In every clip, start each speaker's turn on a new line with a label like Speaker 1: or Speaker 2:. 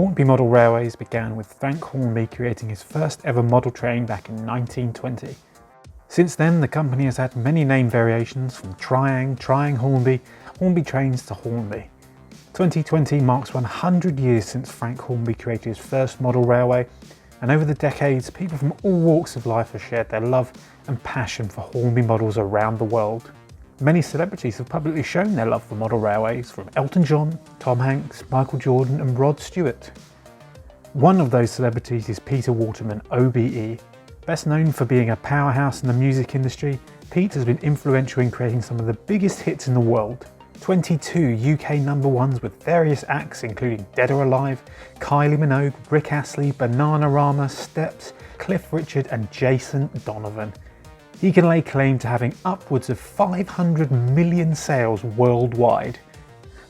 Speaker 1: Hornby model railways began with Frank Hornby creating his first ever model train back in 1920. Since then, the company has had many name variations from Triang Hornby, Hornby trains to Hornby. 2020 marks 100 years since Frank Hornby created his first model railway, and over the decades, people from all walks of life have shared their love and passion for Hornby models around the world. Many celebrities have publicly shown their love for model railways, from Elton John, Tom Hanks, Michael Jordan and Rod Stewart. One of those celebrities is Peter Waterman OBE. Best known for being a powerhouse in the music industry, Pete has been influential in creating some of the biggest hits in the world. 22 UK number ones with various acts including Dead or Alive, Kylie Minogue, Rick Astley, Bananarama, Steps, Cliff Richard and Jason Donovan. He can lay claim to having upwards of 500 million sales worldwide.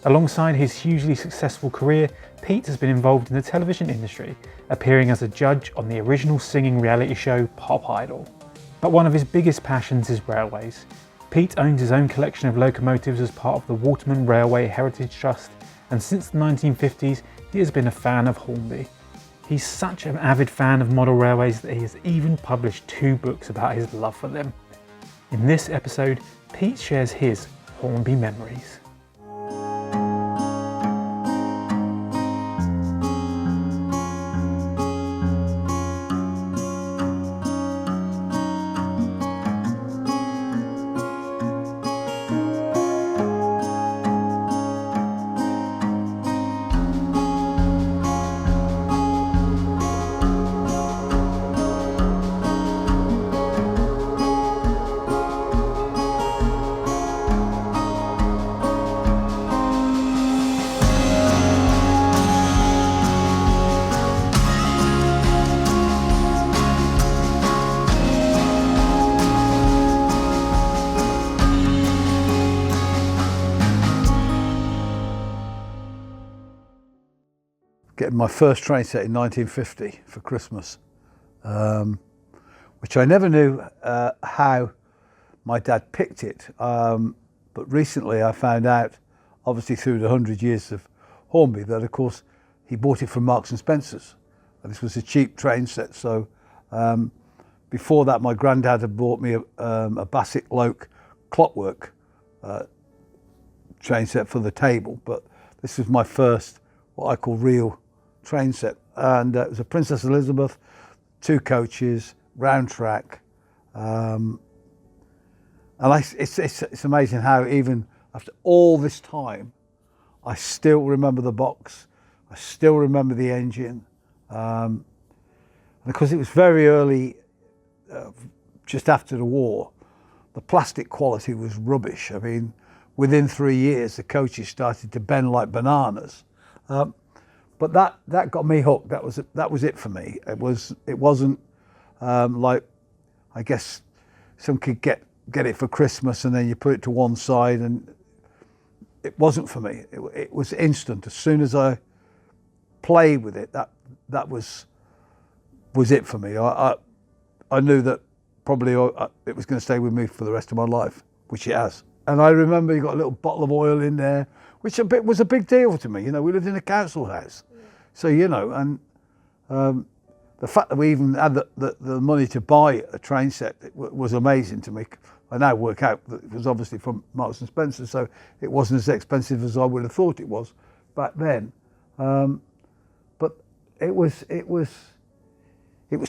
Speaker 1: Alongside his hugely successful career, Pete has been involved in the television industry, appearing as a judge on the original singing reality show Pop Idol. But one of his biggest passions is railways. Pete owns his own collection of locomotives as part of the Waterman Railway Heritage Trust, and since the 1950s he has been a fan of Hornby. He's such an avid fan of model railways that he has even published 2 books about his love for them. In this episode, Pete shares his Hornby memories.
Speaker 2: Getting my first train set in 1950 for Christmas, which I never knew how my dad picked it, but recently I found out, obviously through the 100 years of Hornby, that of course he bought it from Marks and Spencer's. This was a cheap train set, so before that my granddad had bought me a Bassett Loke clockwork train set for the table, but this was my first, what I call real train set, and it was a Princess Elizabeth, 2 coaches, round track, and it's amazing how even after all this time I still remember the box, I still remember the engine, and because it was very early, just after the war, the plastic quality was rubbish. I mean, within 3 years the coaches started to bend like bananas. But that got me hooked. That was it for me. It wasn't like, I guess some kid get it for Christmas and then you put it to one side, and it wasn't for me. It was instant. As soon as I played with it, that was it for me. I knew that probably it was going to stay with me for the rest of my life, which it has. And I remember you got a little bottle of oil in there, which was a big deal to me. You know, we lived in a council house. So, you know, and the fact that we even had the money to buy a train set was amazing to me. I now work out that it was obviously from Marks and Spencer, so it wasn't as expensive as I would have thought it was back then. But it was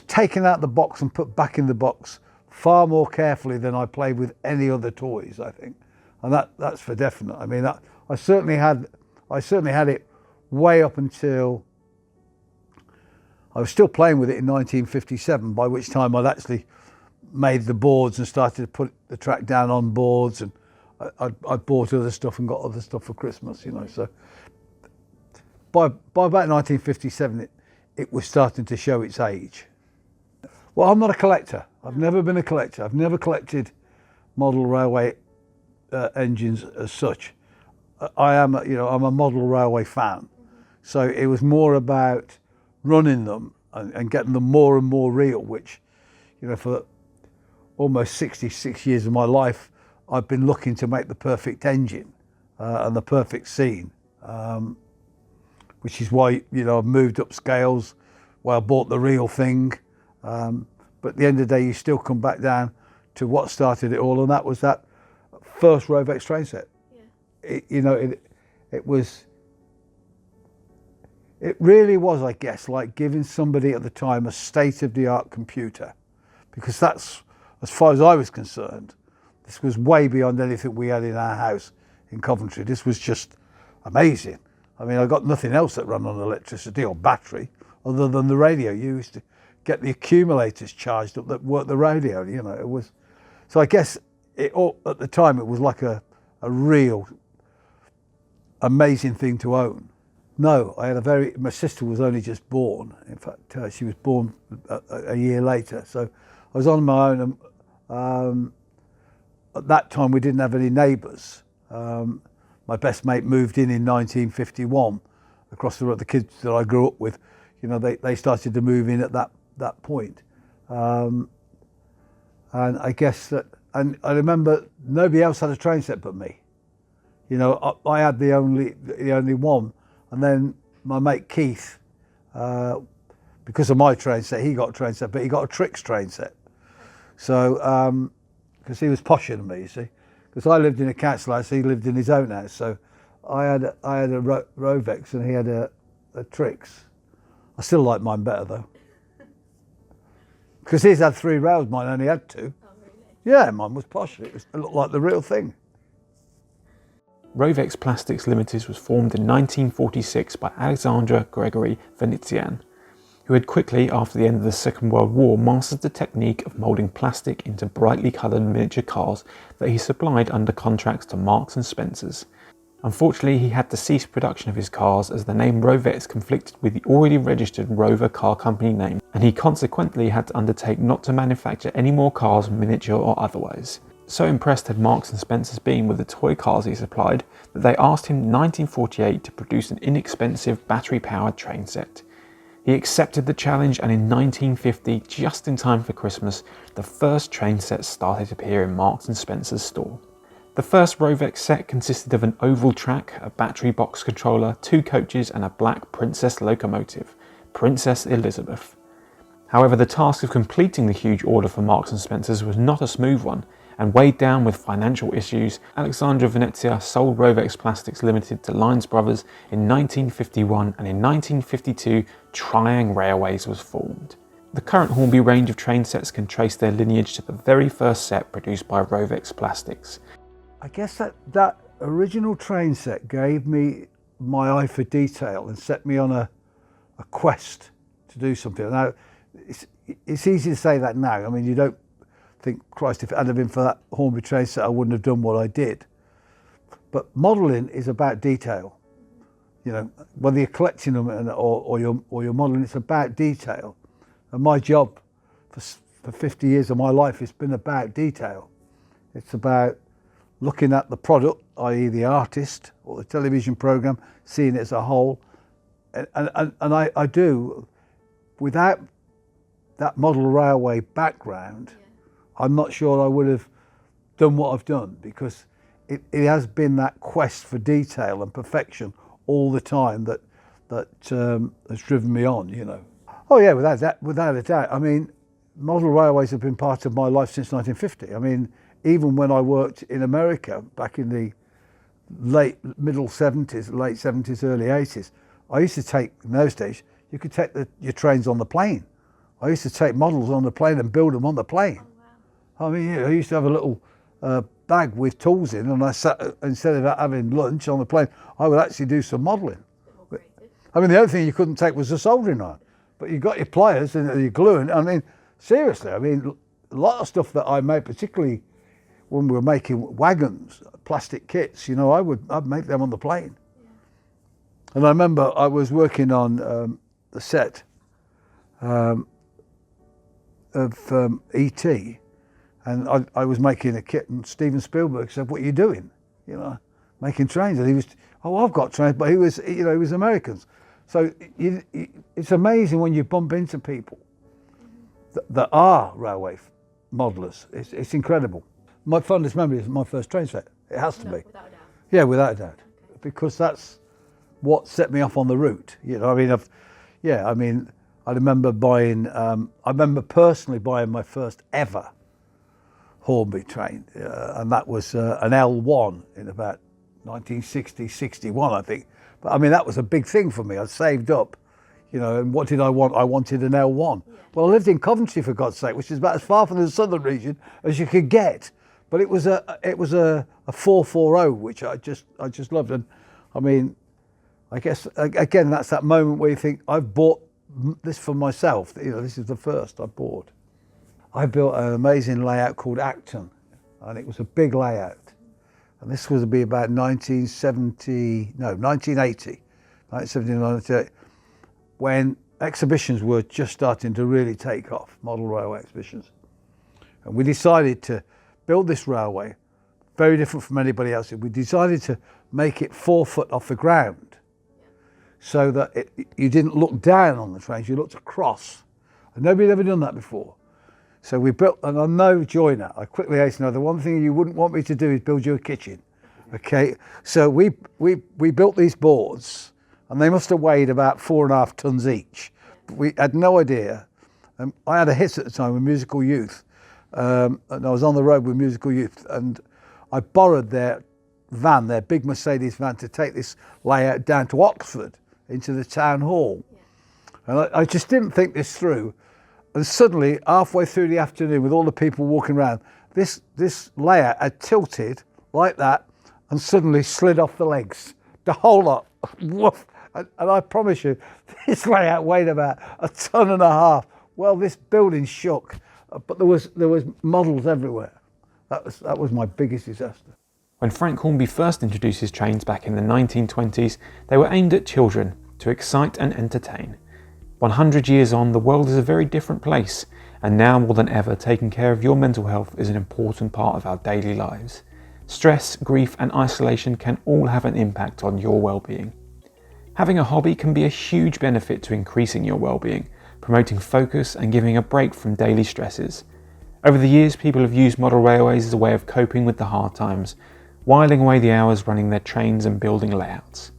Speaker 2: taken out of the box and put back in the box far more carefully than I played with any other toys, I think. And that's for definite. I mean, I certainly had it way up until I was still playing with it in 1957, by which time I'd actually made the boards and started to put the track down on boards, and I bought other stuff and got other stuff for Christmas, you know. So by about 1957, it was starting to show its age. Well, I'm not a collector. I've never been a collector. I've never collected model railway engines as such. I'm a model railway fan. So it was more about running them and getting them more and more real, which, you know, for almost 66 years of my life, I've been looking to make the perfect engine and the perfect scene. which is why, you know, I've moved up scales, why I bought the real thing. But at the end of the day, you still come back down to what started it all, and that was that first Rovex train set. Yeah. It really was, I guess, like giving somebody at the time a state-of-the-art computer, because that's, as far as I was concerned, this was way beyond anything we had in our house in Coventry. This was just amazing. I mean, I got nothing else that ran on electricity or battery other than the radio. You used to get the accumulators charged up that worked the radio, you know. It was, so I guess it all, at the time, it was like a real amazing thing to own. No, I had my sister was only just born. In fact, she was born a year later. So I was on my own. At that time, we didn't have any neighbours. My best mate moved in 1951 across the road. The kids that I grew up with, you know, they started to move in at that point. And I guess that, and I remember nobody else had a train set but me. You know, I had the only one. And then my mate Keith, because of my train set, he got a train set, but he got a Trix train set. So, because he was posher than me, you see. Because I lived in a council house, he lived in his own house. So I had a Rovex and he had a Trix. I still like mine better though. Because his had 3 rails, mine only had 2. Oh, really? Yeah, mine was posh. It looked like the real thing.
Speaker 1: Rovex Plastics Limited was formed in 1946 by Alexandre Gregory Venetian, who had quickly, after the end of the Second World War, mastered the technique of moulding plastic into brightly coloured miniature cars that he supplied under contracts to Marks and Spencers. Unfortunately, he had to cease production of his cars as the name Rovex conflicted with the already registered Rover Car Company name, and he consequently had to undertake not to manufacture any more cars, miniature or otherwise. So impressed had Marks and Spencers been with the toy cars he supplied that they asked him in 1948 to produce an inexpensive battery-powered train set. He accepted the challenge, and in 1950, just in time for Christmas, the first train set started to appear in Marks and Spencer's store. The first Rovex set consisted of an oval track, a battery box controller, 2 coaches and a black Princess locomotive, Princess Elizabeth. However, the task of completing the huge order for Marks and Spencers was not a smooth one, and weighed down with financial issues, Alexandre Venezia sold Rovex Plastics Limited to Lyons Brothers in 1951, and in 1952 Triang Railways was formed. The current Hornby range of train sets can trace their lineage to the very first set produced by Rovex Plastics.
Speaker 2: I guess that original train set gave me my eye for detail and set me on a quest to do something. Now, it's easy to say that now. I mean, you don't think, Christ, if it hadn't been for that Hornby train set, I wouldn't have done what I did. But modelling is about detail. You know, whether you're collecting them or you're modelling, it's about detail. And my job for 50 years of my life has been about detail. It's about looking at the product, i.e. the artist or the television programme, seeing it as a whole. And I do, without that model railway background, I'm not sure I would have done what I've done, because it has been that quest for detail and perfection all the time that has driven me on, you know. Oh yeah, without a doubt. I mean, model railways have been part of my life since 1950. I mean, even when I worked in America back in the middle 70s, late 70s, early 80s, I used to take, in those days, you could take your trains on the plane. I used to take models on the plane and build them on the plane. I mean, I used to have a little bag with tools in, and I sat, instead of having lunch on the plane, I would actually do some modelling. I mean, the only thing you couldn't take was the soldering iron, but you got your pliers and your glue, and I mean, seriously, I mean, a lot of stuff that I made, particularly when we were making wagons, plastic kits, you know, I'd make them on the plane. Yeah. And I remember I was working on the set of E.T., and I was making a kit, and Steven Spielberg said, "What are you doing? You know, making trains?" And he was, "Oh, I've got trains," but he was Americans. So it's amazing when you bump into people that are railway modelers. It's incredible. My fondest memory is my first train set. It has to be.
Speaker 3: Without a doubt.
Speaker 2: Yeah, without a doubt. Okay. Because that's what set me off on the route. You know, I mean, I remember personally buying my first ever Hornby train, and that was an L1 in about 1960, 61, I think. But I mean, that was a big thing for me. I saved up, you know, and what did I want? I wanted an L1. Well, I lived in Coventry, for God's sake, which is about as far from the southern region as you could get. But it was a 440, which I just loved. And I mean, I guess again, that's that moment where you think, I've bought this for myself. You know, this is the first I bought. I built an amazing layout called Acton, and it was a big layout. And this was to be about 1978, when exhibitions were just starting to really take off, model railway exhibitions. And we decided to build this railway, very different from anybody else. We decided to make it 4 foot off the ground, so that you didn't look down on the trains, you looked across. And nobody had ever done that before. So we built, and I'm no joiner, I quickly hasten to know, the one thing you wouldn't want me to do is build you a kitchen. Okay, so we built these boards, and they must have weighed about 4.5 tons each. We had no idea. I had a hit at the time with Musical Youth, and I was on the road with Musical Youth, and I borrowed their van, their big Mercedes van, to take this layout down to Oxford, into the town hall. And I just didn't think this through. And suddenly, halfway through the afternoon, with all the people walking around, this layout had tilted like that and suddenly slid off the legs. The whole lot. Woof. And I promise you, this layout weighed about 1.5 tons. Well, this building shook, but there was models everywhere. That was my biggest disaster.
Speaker 1: When Frank Hornby first introduced his trains back in the 1920s, they were aimed at children to excite and entertain. 100 years on, the world is a very different place, and now more than ever, taking care of your mental health is an important part of our daily lives. Stress, grief and isolation can all have an impact on your well-being. Having a hobby can be a huge benefit to increasing your well-being, promoting focus and giving a break from daily stresses. Over the years, people have used model railways as a way of coping with the hard times, whiling away the hours running their trains and building layouts.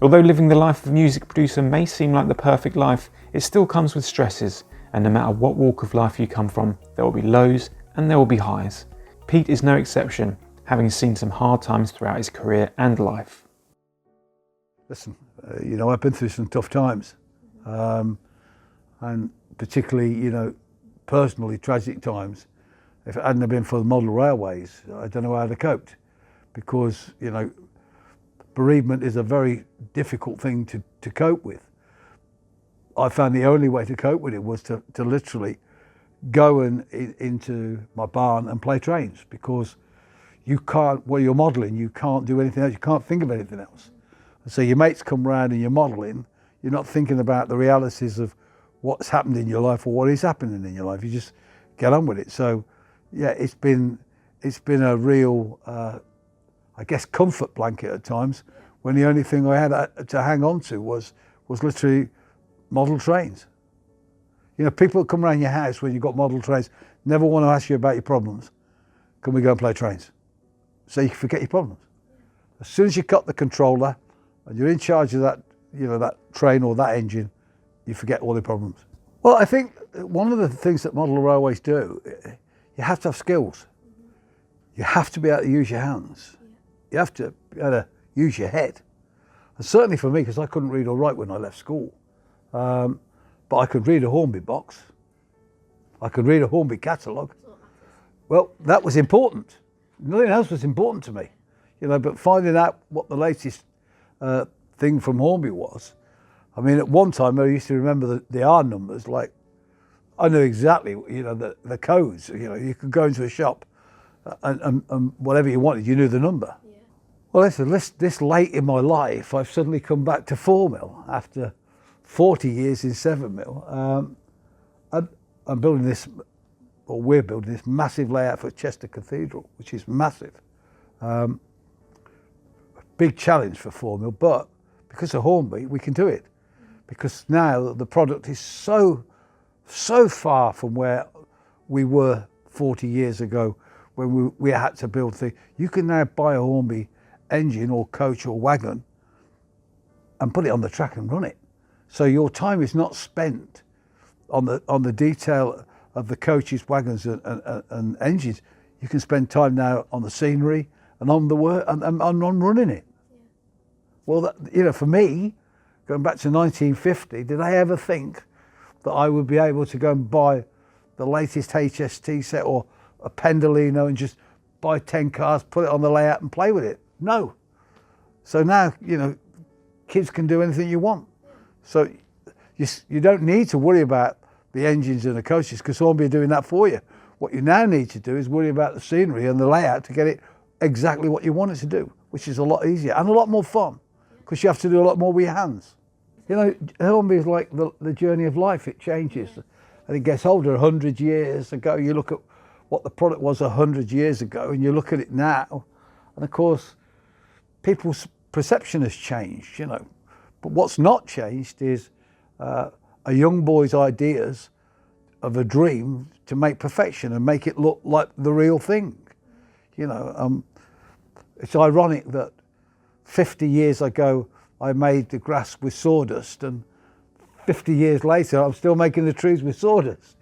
Speaker 1: Although living the life of a music producer may seem like the perfect life, it still comes with stresses, and no matter what walk of life you come from, there will be lows and there will be highs. Pete is no exception, having seen some hard times throughout his career and life.
Speaker 2: Listen, you know, I've been through some tough times, and particularly, you know, personally tragic times. If it hadn't been for the model railways, I don't know how I'd have coped, because, you know, bereavement is a very difficult thing to cope with. I found the only way to cope with it was to literally go into my barn and play trains, because you can't, while you're modelling, you can't do anything else, you can't think of anything else. So your mates come round and you're modelling, you're not thinking about the realities of what's happened in your life or what is happening in your life, you just get on with it. So yeah, it's been a real, I guess, comfort blanket at times, when the only thing I had to hang on to was literally model trains. You know, people come around your house when you've got model trains, never want to ask you about your problems. Can we go and play trains? So you can forget your problems. As soon as you cut the controller and you're in charge of that, you know, that train or that engine, you forget all the problems. Well, I think one of the things that model railways do, you have to have skills. You have to be able to use your hands. You have to be able to use your head. And certainly for me, because I couldn't read or write when I left school, but I could read a Hornby box. I could read a Hornby catalogue. Well, that was important. Nothing else was important to me, you know, but finding out what the latest thing from Hornby was. I mean, at one time I used to remember the R numbers, like I knew exactly, you know, the codes. You know, you could go into a shop and whatever you wanted, you knew the number. Yeah. Well, listen, this late in my life, I've suddenly come back to 4mm after 40 years in 7mm. I'm building this, or we're building this massive layout for Chester Cathedral, which is massive. A big challenge for 4mm, but because of Hornby, we can do it. Because now the product is so far from where we were 40 years ago, when we had to build things. You can now buy a Hornby engine or coach or wagon and put it on the track and run it. So your time is not spent on the detail of the coaches, wagons and engines. You can spend time now on the scenery and on the work and on running it. Yeah. Well, that, you know, for me, going back to 1950, did I ever think that I would be able to go and buy the latest HST set or a Pendolino and just buy 10 cars, put it on the layout and play with it? No. So now, you know, kids can do anything you want. So you don't need to worry about the engines and the coaches because Hornby are doing that for you. What you now need to do is worry about the scenery and the layout to get it exactly what you want it to do, which is a lot easier and a lot more fun because you have to do a lot more with your hands. You know, Hornby is like the journey of life. It changes and it gets older. 100 years ago, you look at what the product was 100 years ago and you look at it now, and of course, people's perception has changed, you know. But what's not changed is a young boy's ideas of a dream to make perfection and make it look like the real thing. You know, it's ironic that 50 years ago I made the grass with sawdust, and 50 years later I'm still making the trees with sawdust.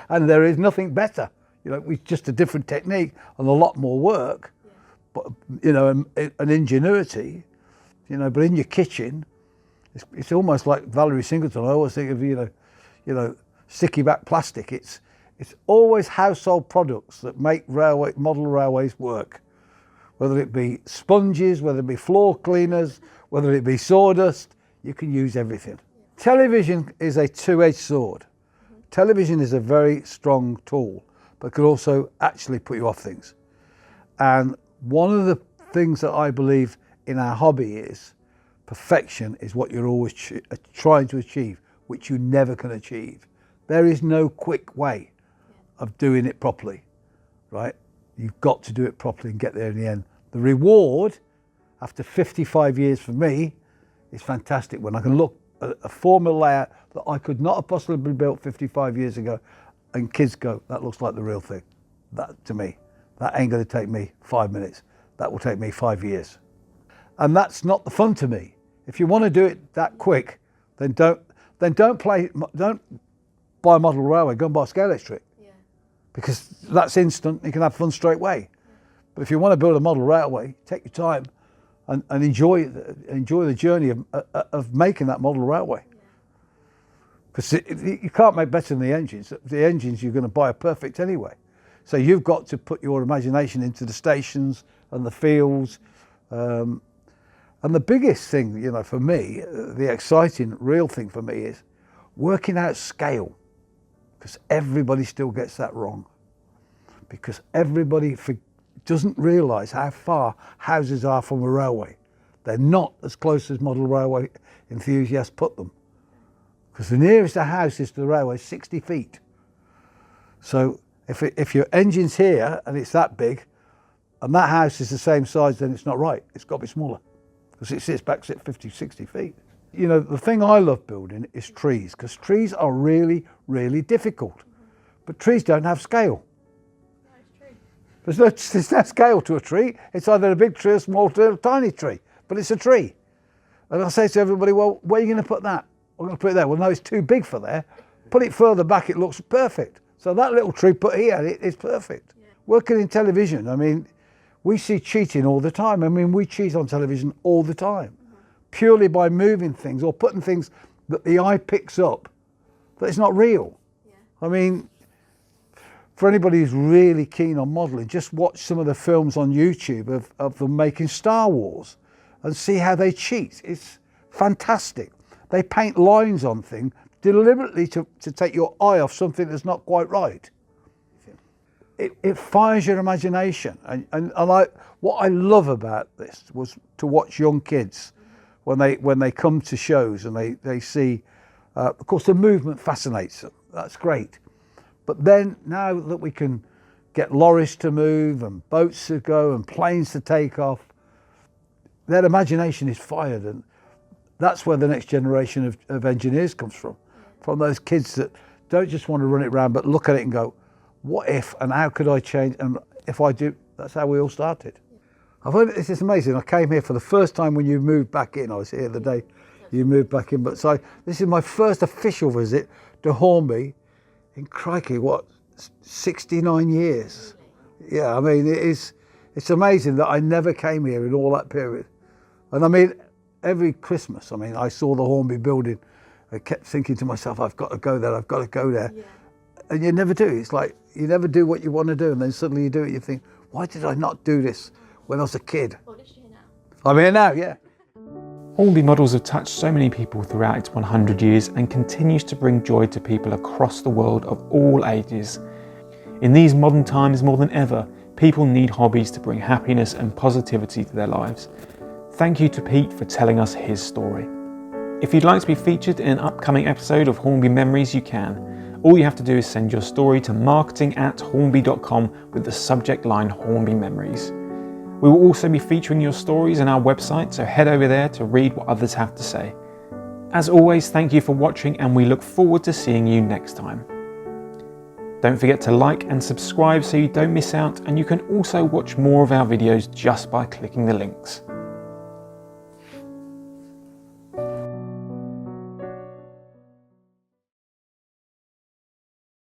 Speaker 2: And there is nothing better. You know, it's just a different technique and a lot more work, but you know, an ingenuity. You know, but in your kitchen, it's almost like Valerie Singleton. I always think of you know, sticky back plastic. It's always household products that make model railways work. Whether it be sponges, whether it be floor cleaners, whether it be sawdust, you can use everything. Television is a two-edged sword. Television is a very strong tool, but can also actually put you off things. And one of the things that I believe in our hobby is perfection is what you're always trying to achieve, which you never can achieve. There is no quick way of doing it properly, right? You've got to do it properly and get there in the end. The reward, after 55 years for me, is fantastic when I can look at a formal layout that I could not have possibly built 55 years ago and kids go, that looks like the real thing. That, to me, that ain't gonna take me 5 minutes. That will take me 5 years. And that's not the fun to me. If you want to do it that quick, then don't buy a model railway, go and buy a scale electric. Yeah. Because that's instant, you can have fun straight away. Yeah. But if you want to build a model railway, take your time and enjoy the journey of making that model railway. Because you can't make better than the engines. The engines you're going to buy are perfect anyway. So you've got to put your imagination into the stations and the fields. And the biggest thing, you know, for me, the exciting, real thing for me is working out scale, because everybody still gets that wrong. Because everybody doesn't realise how far houses are from a railway. They're not as close as model railway enthusiasts put them. Because the nearest a house is to the railway is 60 feet. So if your engine's here and it's that big, and that house is the same size, then it's not right. It's got to be smaller. Because it sits back 50, 60 feet. You know, the thing I love building is trees, because trees are really, really difficult. But trees don't have scale. There's no scale to a tree. It's either a big tree, a small tree, or a tiny tree, but it's a tree. And I say to everybody, well, where are you going to put that? I'm going to put it there. Well, no, it's too big for there. Put it further back, it looks perfect. So that little tree put here, it's perfect. Yeah. Working in television, I mean, we see cheating all the time. I mean, we cheat on television all the time, purely by moving things or putting things that the eye picks up that it's not real. Yeah. I mean, for anybody who's really keen on modelling, just watch some of the films on YouTube of them making Star Wars and see how they cheat. It's fantastic. They paint lines on things deliberately to take your eye off something that's not quite right. It fires your imagination, and what I love about this was to watch young kids when they come to shows and they see, of course, the movement fascinates them. That's great, but then now that we can get lorries to move and boats to go and planes to take off, their imagination is fired, and that's where the next generation of engineers comes from those kids that don't just want to run it around, but look at it and go, what if, and how could I change? And if I do, that's how we all started. I've heard this is amazing. I came here for the first time when you moved back in. I was here the day you moved back in. But so this is my first official visit to Hornby in, crikey, what, 69 years. Yeah, I mean, it's amazing that I never came here in all that period. And I mean, every Christmas, I mean, I saw the Hornby building. I kept thinking to myself, I've got to go there, I've got to go there. Yeah. And you never do. It's like, you never do what you want to do, and then suddenly you do it, you think, why did I not do this when I was a kid?
Speaker 3: Well, at least you're here now.
Speaker 2: I'm here now, yeah.
Speaker 1: Hornby models have touched so many people throughout its 100 years and continues to bring joy to people across the world of all ages. In these modern times more than ever, people need hobbies to bring happiness and positivity to their lives. Thank you to Pete for telling us his story. If you'd like to be featured in an upcoming episode of Hornby Memories, you can. All you have to do is send your story to marketing@hornby.com with the subject line Hornby Memories. We will also be featuring your stories on our website, so head over there to read what others have to say. As always, thank you for watching, and we look forward to seeing you next time. Don't forget to like and subscribe so you don't miss out, and you can also watch more of our videos just by clicking the links.